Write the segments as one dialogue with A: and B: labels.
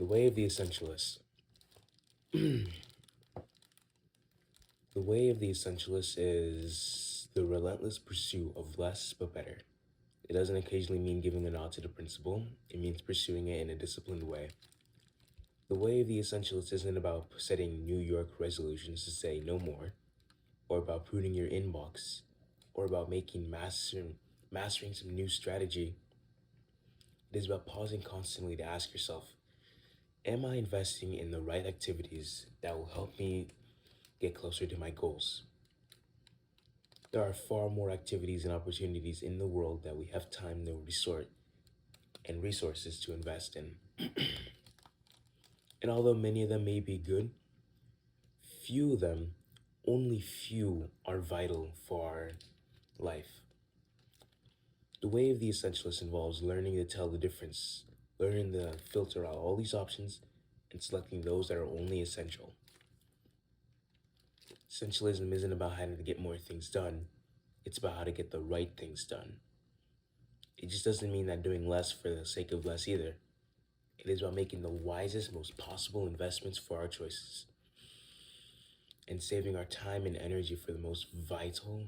A: way of the essentialist. The way of the essentialist is the relentless pursuit of less but better. It doesn't occasionally mean giving a nod to the principle, it means pursuing it in a disciplined way. The way of the essentialist isn't about setting New York resolutions to say no more, or about pruning your inbox, or about mastering some new strategy. It is about pausing constantly to ask yourself, am I investing in the right activities that will help me get closer to my goals? There are far more activities and opportunities in the world that we have time to resort and resources to invest in. And although many of them may be good, few of them, only few, are vital for our life. The way of the essentialist involves learning to tell the difference, learning to filter out all these options, and selecting those that are only essential. Essentialism isn't about how to get more things done, it's about how to get the right things done. It just doesn't mean that doing less for the sake of less either. It is about making the wisest, most possible investments for our choices and saving our time and energy for the most vital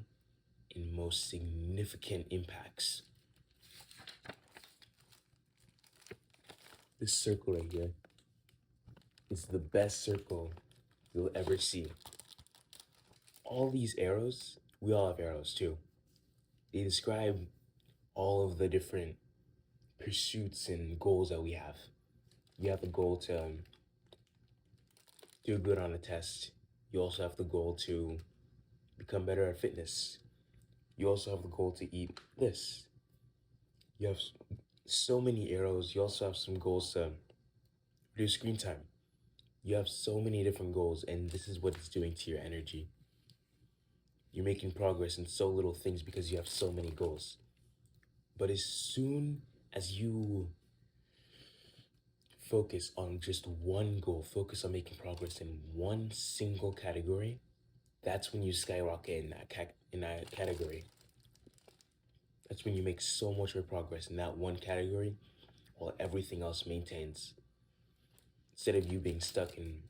A: and most significant impacts. This circle right here is the best circle you'll ever see. All these arrows, we all have arrows too. They describe all of the different pursuits and goals that we have. You have the goal to do good on a test. You also have the goal to become better at fitness. You also have the goal to eat this. You have so many arrows. You also have some goals to reduce screen time. You have so many different goals, and this is what it's doing to your energy. You're making progress in so little things because you have so many goals. But as soon as you focus on just one goal, focus on making progress in one single category, that's when you skyrocket in that category. That's when you make so much more progress in that one category while everything else maintains. Instead of you being stuck in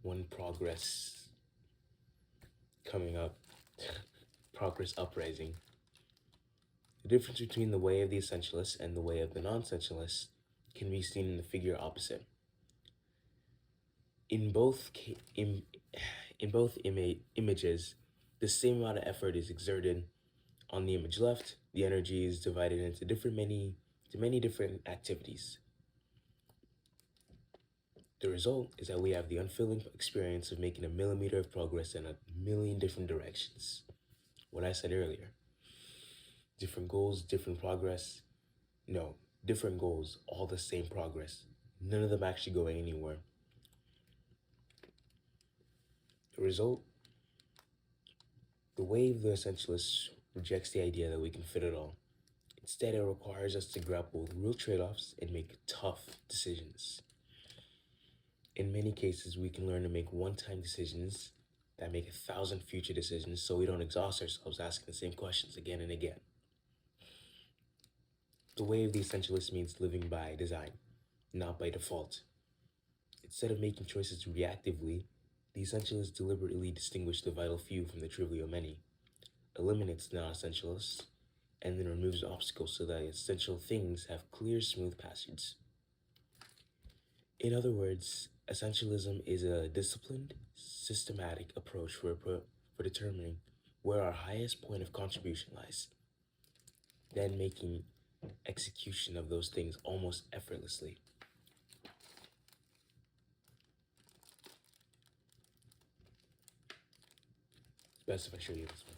A: one progress coming up, progress uprising. The difference between the way of the essentialist and the way of the non-essentialist can be seen in the figure opposite. In both images, the same amount of effort is exerted. On the image left, the energy is divided into many different activities. The result is that we have the unfailing experience of making a millimeter of progress in a million different directions. What I said earlier. Different goals, different progress. No, different goals, all the same progress. None of them actually going anywhere. The result? The way of the essentialist rejects the idea that we can fit it all. Instead, it requires us to grapple with real trade-offs and make tough decisions. In many cases, we can learn to make one-time decisions that make 1,000 future decisions so we don't exhaust ourselves asking the same questions again and again. The way of the essentialist means living by design, not by default. Instead of making choices reactively, the essentialist deliberately distinguishes the vital few from the trivial many, eliminates the non-essentialists, and then removes obstacles so that essential things have clear, smooth passage. In other words, essentialism is a disciplined, systematic approach for determining where our highest point of contribution lies, then making execution of those things almost effortlessly. It's best if I show you this one.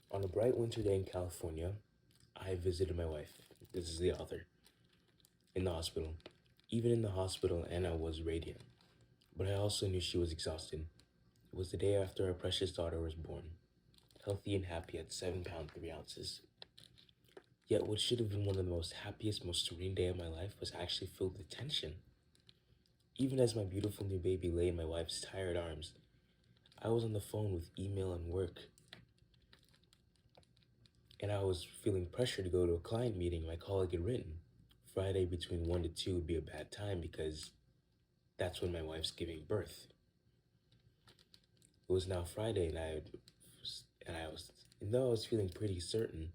A: On a bright winter day in California, I visited my wife. This is the author. In the hospital. Even in the hospital, Anna was radiant. But I also knew she was exhausted. It was the day after our precious daughter was born, healthy and happy at 7 pounds 3 ounces. Yet what should have been one of the most happiest, most serene day of my life was actually filled with tension. Even as my beautiful new baby lay in my wife's tired arms, I was on the phone with email and work, and I was feeling pressure to go to a client meeting my colleague had written. Friday between 1 to 2 would be a bad time because that's when my wife's giving birth. It was now Friday, and though I was feeling pretty certain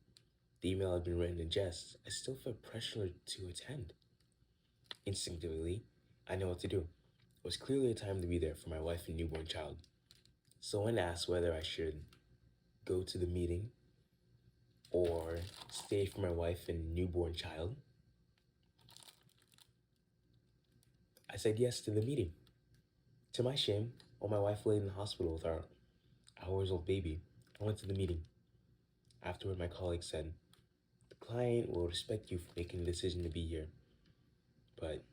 A: the email had been written in jest, I still felt pressure to attend. Instinctively, I know what to do. It was clearly a time to be there for my wife and newborn child. So when asked whether I should go to the meeting or stay for my wife and newborn child, I said yes to the meeting. To my shame, while my wife lay in the hospital with our hours-old baby, I went to the meeting. Afterward, my colleague said, "The client will respect you for making the decision to be here." But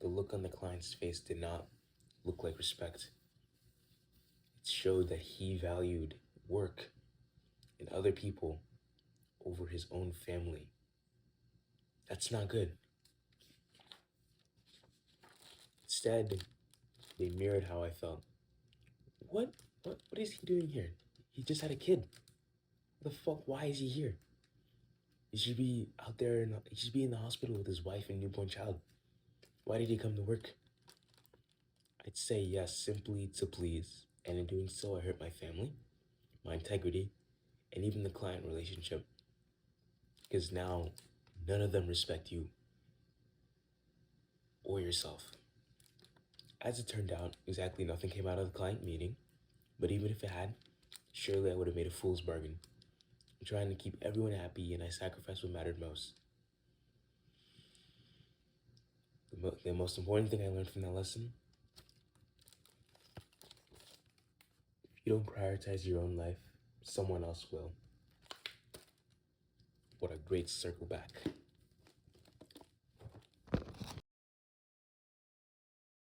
A: the look on the client's face did not look like respect. It showed that he valued work and other people over his own family. That's not good. Instead, they mirrored how I felt. What? What is he doing here? He just had a kid. What the fuck? Why is he here? He should be out there, he should be in the hospital with his wife and newborn child. Why did he come to work? I'd say yes simply to please, and in doing so, I hurt my family, my integrity, and even the client relationship. Because now, none of them respect you or yourself. As it turned out, exactly nothing came out of the client meeting, but even if it had, surely I would have made a fool's bargain. I'm trying to keep everyone happy, and I sacrificed what mattered most. The most important thing I learned from that lesson: if you don't prioritize your own life, someone else will. What a great circle back.